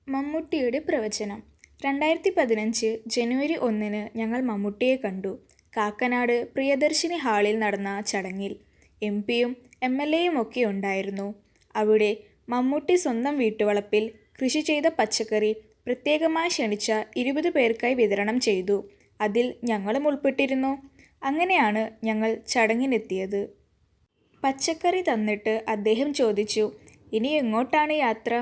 മമ്മൂട്ടിയുടെ പ്രവചനം. 2015 ജനുവരി 1 ഞങ്ങൾ മമ്മൂട്ടിയെ കണ്ടു. കാക്കനാട് പ്രിയദർശിനി ഹാളിൽ നടന്ന ചടങ്ങിൽ എം.പിയും എം.എൽ.എയുമൊക്കെ ഉണ്ടായിരുന്നു. അവിടെ മമ്മൂട്ടി സ്വന്തം വീട്ടുവളപ്പിൽ കൃഷി ചെയ്ത പച്ചക്കറി പ്രത്യേകമായി ക്ഷണിച്ച 20 പേർക്കായി വിതരണം ചെയ്തു. അതിൽ ഞങ്ങളും ഉൾപ്പെട്ടിരുന്നു. അങ്ങനെയാണ് ഞങ്ങൾ ചടങ്ങിനെത്തിയത്. പച്ചക്കറി തന്നിട്ട് അദ്ദേഹം ചോദിച്ചു, "ഇനി എങ്ങോട്ടാണ് യാത്ര?"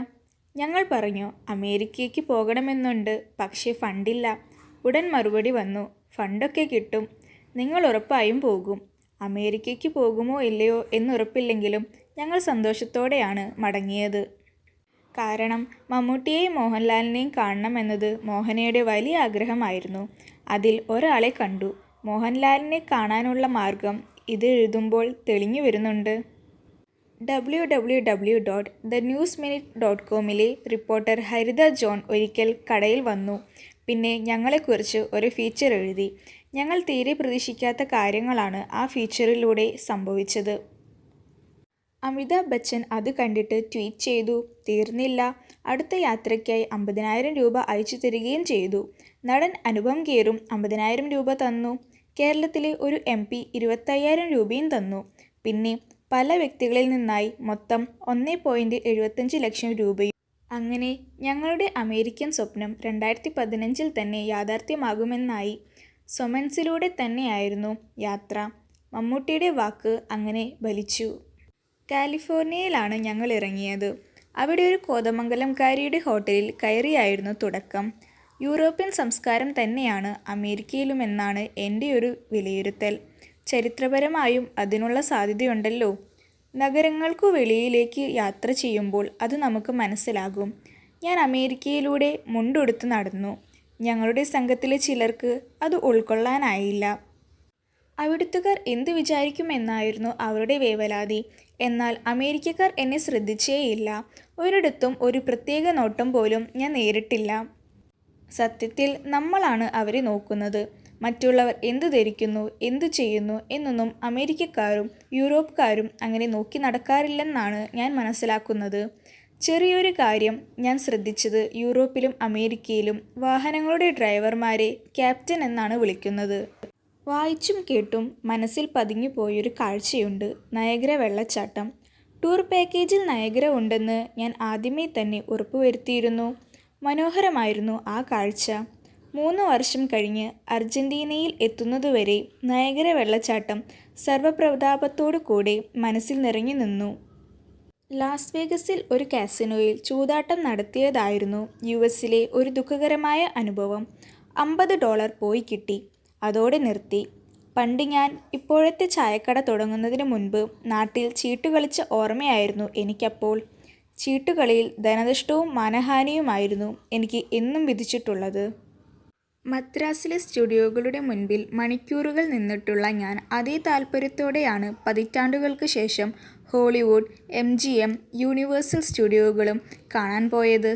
ഞങ്ങൾ പറഞ്ഞു, "അമേരിക്കയ്ക്ക് പോകണമെന്നുണ്ട്, പക്ഷേ ഫണ്ടില്ല." ഉടൻ മറുപടി വന്നു, "ഫണ്ടൊക്കെ കിട്ടും. നിങ്ങൾ ഉറപ്പായും പോകും." അമേരിക്കയ്ക്ക് പോകുമോ ഇല്ലയോ എന്നുറപ്പില്ലെങ്കിലും ഞങ്ങൾ സന്തോഷത്തോടെയാണ് മടങ്ങിയത്. കാരണം മമ്മൂട്ടിയെയും മോഹൻലാലിനെയും കാണണമെന്നത് മോഹനയുടെ വലിയ ആഗ്രഹമായിരുന്നു. അതിൽ ഒരാളെ കണ്ടു. മോഹൻലാലിനെ കാണാനുള്ള മാർഗം ഇത് എഴുതുമ്പോൾ തെളിഞ്ഞു വരുന്നുണ്ട്. www.thenewsminute.comലെ റിപ്പോർട്ടർ ഹരിത ജോൺ ഒരിക്കൽ കടയിൽ വന്നു. പിന്നെ ഞങ്ങളെക്കുറിച്ച് ഒരു ഫീച്ചർ എഴുതി. ഞങ്ങൾ തീരെ പ്രതീക്ഷിക്കാത്ത കാര്യങ്ങളാണ് ആ ഫീച്ചറിലൂടെ സംഭവിച്ചത്. അമിതാഭ് ബച്ചൻ അത് കണ്ടിട്ട് ട്വീറ്റ് ചെയ്തു. തീർന്നില്ല, അടുത്ത യാത്രയ്ക്കായി 50,000 രൂപ അയച്ചു തരികയും ചെയ്തു. നടൻ അനുപം ഖേറും 50,000 രൂപ തന്നു. കേരളത്തിലെ ഒരു എം.പി 25,000 രൂപയും തന്നു. പിന്നെ പല വ്യക്തികളിൽ നിന്നായി മൊത്തം 1.75 ലക്ഷം രൂപയും. അങ്ങനെ ഞങ്ങളുടെ അമേരിക്കൻ സ്വപ്നം 2015 തന്നെ യാഥാർത്ഥ്യമാകുമെന്നായി. സൊമൻസിലൂടെ തന്നെയായിരുന്നു യാത്ര. മമ്മൂട്ടിയുടെ വാക്ക് അങ്ങനെ ഫലിച്ചു. കാലിഫോർണിയയിലാണ് ഞങ്ങൾ ഇറങ്ങിയത്. അവിടെ ഒരു കോതമംഗലംകാരിയുടെ ഹോട്ടലിൽ കയറിയായിരുന്നു തുടക്കം. യൂറോപ്യൻ സംസ്കാരം തന്നെയാണ് അമേരിക്കയിലുമെന്നാണ് എൻ്റെ ഒരു വിലയിരുത്തൽ. ചരിത്രപരമായും അതിനുള്ള സാധ്യതയുണ്ടല്ലോ. നഗരങ്ങൾക്കു വെളിയിലേക്ക് യാത്ര ചെയ്യുമ്പോൾ അത് നമുക്ക് മനസ്സിലാകും. ഞാൻ അമേരിക്കയിലൂടെ മുണ്ടുടുത്ത് നടന്നു. ഞങ്ങളുടെ സംഘത്തിലെ ചിലർക്ക് അത് ഉൾക്കൊള്ളാനായില്ല. അവിടുത്തുകാർ എന്ത് വിചാരിക്കുമെന്നായിരുന്നു അവരുടെ വേവലാതി. എന്നാൽ അമേരിക്കക്കാർ എന്നെ ശ്രദ്ധിച്ചേയില്ല. ഒരിടത്തും ഒരു പ്രത്യേക നോട്ടം പോലും ഞാൻ നേരിട്ടില്ല. സത്യത്തിൽ നമ്മളാണ് അവരെ നോക്കുന്നത്. മറ്റുള്ളവർ എന്ത് ധരിക്കുന്നു, എന്തു ചെയ്യുന്നു എന്നൊന്നും അമേരിക്കക്കാരും യൂറോപ്പുകാരും അങ്ങനെ നോക്കി നടക്കാറില്ലെന്നാണ് ഞാൻ മനസ്സിലാക്കുന്നത്. ചെറിയൊരു കാര്യം ഞാൻ ശ്രദ്ധിച്ചത്, യൂറോപ്പിലും അമേരിക്കയിലും വാഹനങ്ങളുടെ ഡ്രൈവർമാരെ ക്യാപ്റ്റൻ എന്നാണ് വിളിക്കുന്നത്. വായിച്ചും കേട്ടും മനസ്സിൽ പതിഞ്ഞുപോയൊരു കാഴ്ചയുണ്ട്, നയഗ്ര വെള്ളച്ചാട്ടം. ടൂർ പാക്കേജിൽ നയഗ്ര ഉണ്ടെന്ന് ഞാൻ ആദ്യമേ തന്നെ ഉറപ്പുവരുത്തിയിരുന്നു. മനോഹരമായിരുന്നു ആ കാഴ്ച. 3 വർഷം കഴിഞ്ഞ് അർജന്റീനയിൽ എത്തുന്നതുവരെ നയഗ്ര വെള്ളച്ചാട്ടം സർവ്വപ്രതാപത്തോടു കൂടെ മനസ്സിൽ നിറഞ്ഞു നിന്നു. ലാസ് വേഗസിൽ ഒരു കാസിനോയിൽ ചൂതാട്ടം നടത്തിയതായിരുന്നു യു.എസിലെ ഒരു ദുഃഖകരമായ അനുഭവം. $50 പോയി കിട്ടി. അതോടെ നിർത്തി. പണ്ട് ഞാൻ ഇപ്പോഴത്തെ ചായക്കട തുടങ്ങുന്നതിന് മുൻപ് നാട്ടിൽ ചീട്ടുകളിച്ച ഓർമ്മയായിരുന്നു എനിക്കപ്പോൾ. ചീട്ടുകളിയിൽ ധനനഷ്ടവും മാനഹാനിയുമായിരുന്നു എനിക്ക് എന്നും വിധിച്ചിട്ടുള്ളത്. മദ്രാസിലെ സ്റ്റുഡിയോകളുടെ മുൻപിൽ മണിക്കൂറുകൾ നിന്നിട്ടുള്ള ഞാൻ അതേ താൽപര്യത്തോടെയാണ് പതിറ്റാണ്ടുകൾക്ക് ശേഷം ഹോളിവുഡ്, MGM, യൂണിവേഴ്സൽ സ്റ്റുഡിയോകളും കാണാൻ പോയത്.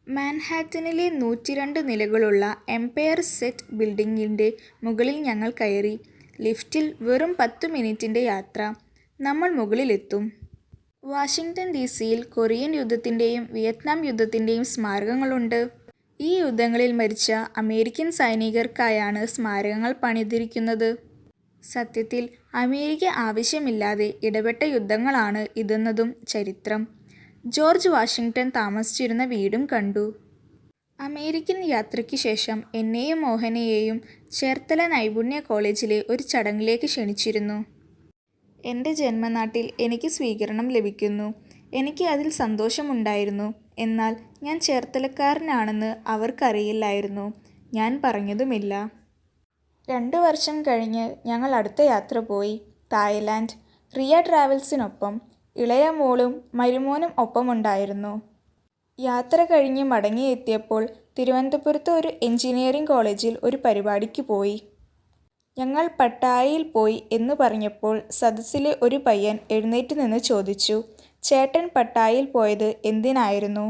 മാൻഹാറ്റനിലെ 102 നിലകളുള്ള എംപയർ സ്റ്റേറ്റ് ബിൽഡിങ്ങിൻ്റെ മുകളിൽ ഞങ്ങൾ കയറി. ലിഫ്റ്റിൽ വെറും 10 മിനിറ്റിൻ്റെ യാത്ര. നമ്മൾ മുകളിലെത്തും. വാഷിംഗ്ടൺ DC-യിൽ കൊറിയൻ യുദ്ധത്തിൻ്റെയും വിയറ്റ്നാം യുദ്ധത്തിൻ്റെയും സ്മാരകങ്ങളുണ്ട്. ഈ യുദ്ധങ്ങളിൽ മരിച്ച അമേരിക്കൻ സൈനികർക്കായാണ് സ്മാരകങ്ങൾ പണിതിരിക്കുന്നത്. സത്യത്തിൽ അമേരിക്ക ആവശ്യമില്ലാതെ ഇടപെട്ട യുദ്ധങ്ങളാണ് ഇതെന്നതും ചരിത്രം. ജോർജ് വാഷിംഗ്ടൺ താമസിച്ചിരുന്ന വീടും കണ്ടു. അമേരിക്കൻ യാത്രയ്ക്ക് ശേഷം എന്നെയും മോഹനയെയും ചേർത്തല നൈപുണ്യ കോളേജിലെ ഒരു ചടങ്ങിലേക്ക് ക്ഷണിച്ചിരുന്നു. എൻ്റെ ജന്മനാട്ടിൽ എനിക്ക് സ്വീകരണം ലഭിക്കുന്നു. എനിക്ക് അതിൽ സന്തോഷമുണ്ടായിരുന്നു. എന്നാൽ ഞാൻ ചേർത്തലക്കാരനാണെന്ന് അവർക്കറിയില്ലായിരുന്നു. ഞാൻ പറഞ്ഞതുമില്ല. 2 വർഷം കഴിഞ്ഞ് ഞങ്ങൾ അടുത്ത യാത്ര പോയി. തായ്ലാൻഡ്. റിയ ട്രാവൽസിനൊപ്പം. ഇളയ മോളും മരുമോനും ഒപ്പമുണ്ടായിരുന്നു. യാത്ര കഴിഞ്ഞ് മടങ്ങിയെത്തിയപ്പോൾ തിരുവനന്തപുരത്ത് ഒരു എഞ്ചിനീയറിംഗ് കോളേജിൽ ഒരു പരിപാടിക്ക് പോയി. ഞങ്ങൾ പട്ടായയിൽ പോയി എന്ന് പറഞ്ഞപ്പോൾ സദസ്സിലെ ഒരു പയ്യൻ എഴുന്നേറ്റ് നിന്ന് ചോദിച്ചു, "ചേട്ടൻ പട്ടായയിൽ പോയത് എന്തിനായിരുന്നു?"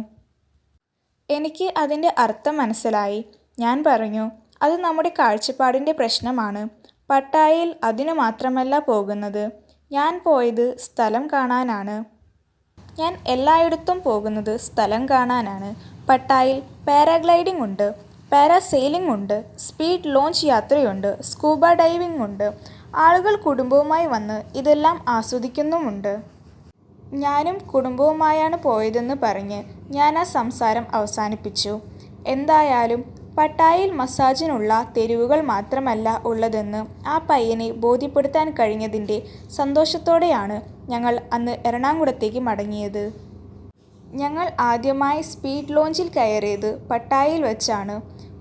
എനിക്ക് അതിൻ്റെ അർത്ഥം മനസ്സിലായി. ഞാൻ പറഞ്ഞു, "അത് നമ്മുടെ കാഴ്ചപ്പാടിൻ്റെ പ്രശ്നമാണ്. പട്ടായയിൽ അതിനു മാത്രമല്ല പോകുന്നത്. ഞാൻ പോയത് സ്ഥലം കാണാനാണ്. ഞാൻ എല്ലായിടത്തും പോകുന്നത് സ്ഥലം കാണാനാണ്. പട്ടായയിൽ പാരാഗ്ലൈഡിംഗ് ഉണ്ട്, പാരാസെയിലിംഗ് ഉണ്ട്, സ്പീഡ് ലോഞ്ച് യാത്രയുണ്ട്, സ്കൂബ ഡൈവിംഗ് ഉണ്ട്. ആളുകൾ കുടുംബവുമായി വന്ന് ഇതെല്ലാം ആസ്വദിക്കുന്നുമുണ്ട്. ഞാനും കുടുംബവുമായാണ് പോയതെന്ന് പറഞ്ഞ് ഞാൻ ആ സംസാരം അവസാനിപ്പിച്ചു. എന്തായാലും പട്ടായയിൽ മസാജിനുള്ള തെരുവുകൾ മാത്രമല്ല ഉള്ളതെന്ന് ആ പയ്യനെ ബോധ്യപ്പെടുത്താൻ കഴിഞ്ഞതിൻ്റെ സന്തോഷത്തോടെയാണ് ഞങ്ങൾ അന്ന് എറണാകുളത്തേക്ക് മടങ്ങിയത്. ഞങ്ങൾ ആദ്യമായി സ്പീഡ് ലോഞ്ചിൽ കയറിയത് പട്ടായയിൽ വെച്ചാണ്.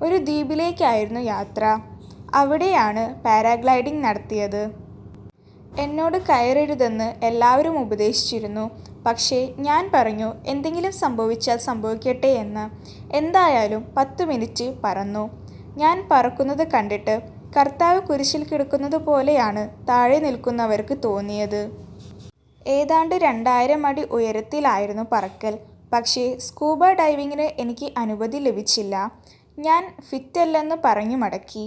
ഒരു ദ്വീപിലേക്കായിരുന്നു യാത്ര. അവിടെയാണ് പാരാഗ്ലൈഡിംഗ് നടത്തിയത്. എന്നോട് കയറരുതെന്ന് എല്ലാവരും ഉപദേശിച്ചിരുന്നു. പക്ഷേ ഞാൻ പറഞ്ഞു എന്തെങ്കിലും സംഭവിച്ചാൽ സംഭവിക്കട്ടെ എന്ന്. എന്തായാലും 10 മിനിറ്റ് പറന്നു. ഞാൻ പറക്കുന്നത് കണ്ടിട്ട് കർത്താവ് കുരിശിൽ കിടക്കുന്നത് പോലെയാണ് താഴെ നിൽക്കുന്നവർക്ക് തോന്നിയത്. ഏതാണ്ട് 2000 അടി ഉയരത്തിലായിരുന്നു പറക്കൽ. പക്ഷേ സ്കൂബ ഡൈവിങ്ങിന് എനിക്ക് അനുമതി ലഭിച്ചില്ല. ഞാൻ ഫിറ്റല്ലെന്ന് പറഞ്ഞു മടക്കി.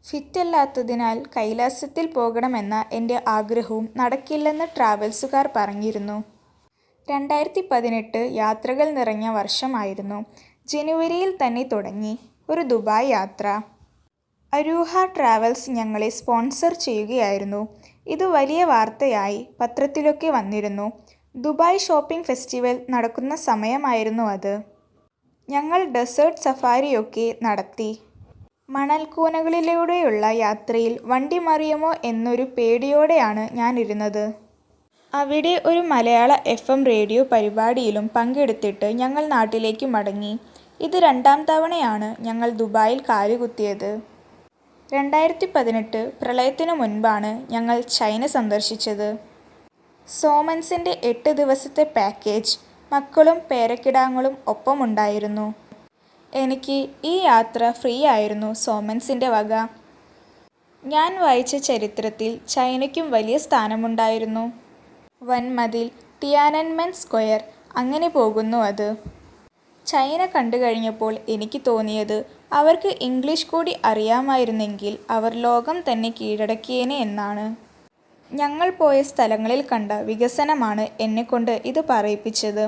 ഫിറ്റല്ലാത്തതിനാൽ കൈലാസത്തിൽ പോകണമെന്ന എൻ്റെ ആഗ്രഹവും നടക്കില്ലെന്ന് ട്രാവൽസുകാർ പറഞ്ഞിരുന്നു. 2018 യാത്രകൾ നിറഞ്ഞ വർഷമായിരുന്നു. ജനുവരിയിൽ തന്നെ തുടങ്ങി ഒരു ദുബായ് യാത്ര. അരൂഹ ട്രാവൽസ് ഞങ്ങളെ സ്പോൺസർ ചെയ്യുകയായിരുന്നു. ഇത് വലിയ വാർത്തയായി പത്രത്തിലൊക്കെ വന്നിരുന്നു. ദുബായ് ഷോപ്പിംഗ് ഫെസ്റ്റിവൽ നടക്കുന്ന സമയമായിരുന്നു അത്. ഞങ്ങൾ ഡെസേർട്ട് സഫാരിയൊക്കെ നടത്തി. മണൽക്കൂനകളിലൂടെയുള്ള യാത്രയിൽ വണ്ടി മറിയുമോ എന്നൊരു പേടിയോടെയാണ് ഞാനിരുന്നത്. അവിടെ ഒരു മലയാള FM റേഡിയോ പരിപാടിയിലും പങ്കെടുത്തിട്ട് ഞങ്ങൾ നാട്ടിലേക്ക് മടങ്ങി. ഇത് 2ാം തവണയാണ് ഞങ്ങൾ ദുബായിൽ കാലുകുത്തിയത്. 2018 പ്രളയത്തിനു മുൻപാണ് ഞങ്ങൾ ചൈന സന്ദർശിച്ചത്. സോമൻസിൻ്റെ 8 ദിവസത്തെ പാക്കേജ്. മക്കളും പേരക്കിടാങ്ങളും ഒപ്പമുണ്ടായിരുന്നു. എനിക്ക് ഈ യാത്ര ഫ്രീ ആയിരുന്നു സോമൻസിൻ്റെ വക. ഞാൻ വായിച്ച ചരിത്രത്തിൽ ചൈനയ്ക്കും വലിയ സ്ഥാനമുണ്ടായിരുന്നു. വൻമതിൽ, ടിയാനൻമെൻ സ്ക്വയർ, അങ്ങനെ പോകുന്നു അത്. ചൈന കണ്ടു കഴിഞ്ഞപ്പോൾ എനിക്ക് തോന്നിയത് അവർക്ക് ഇംഗ്ലീഷ് കൂടി അറിയാമായിരുന്നെങ്കിൽ അവർ ലോകം തന്നെ കീഴടക്കിയേനെ എന്നാണ്. ഞങ്ങൾ പോയ സ്ഥലങ്ങളിൽ കണ്ട വികസനമാണ് എന്നെക്കൊണ്ട് ഇത് പറയിപ്പിച്ചത്.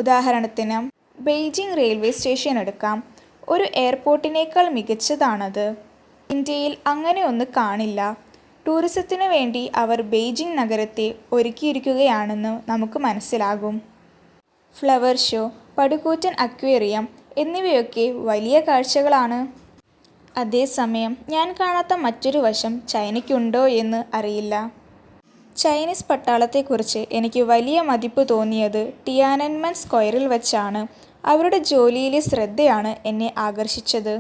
ഉദാഹരണത്തിന് ബെയ്ജിംഗ് റെയിൽവേ സ്റ്റേഷൻ എടുക്കാം. ഒരു എയർപോർട്ടിനേക്കാൾ മികച്ചതാണത്. ഇന്ത്യയിൽ അങ്ങനെ ഒന്ന് കാണില്ല. ടൂറിസത്തിനു വേണ്ടി അവർ ബെയ്ജിംഗ് നഗരത്തെ ഒരുക്കിയിരിക്കുകയാണെന്ന് നമുക്ക് മനസ്സിലാകും. ഫ്ലവർ ഷോ, പടുകൂറ്റൻ അക്വേറിയം എന്നിവയൊക്കെ വലിയ കാഴ്ചകളാണ്. അതേസമയം ഞാൻ കാണാത്ത മറ്റൊരു വശം ചൈനയ്ക്കുണ്ടോ എന്ന് അറിയില്ല. ചൈനീസ് പട്ടാളത്തെക്കുറിച്ച് എനിക്ക് വലിയ മതിപ്പ് തോന്നിയത് ടിയാനൻമെൻ സ്ക്വയറിൽ വച്ചാണ്. അവരുടെ ജോലിയിലെ ശ്രദ്ധയാണ് എന്നെ ആകർഷിച്ചത്.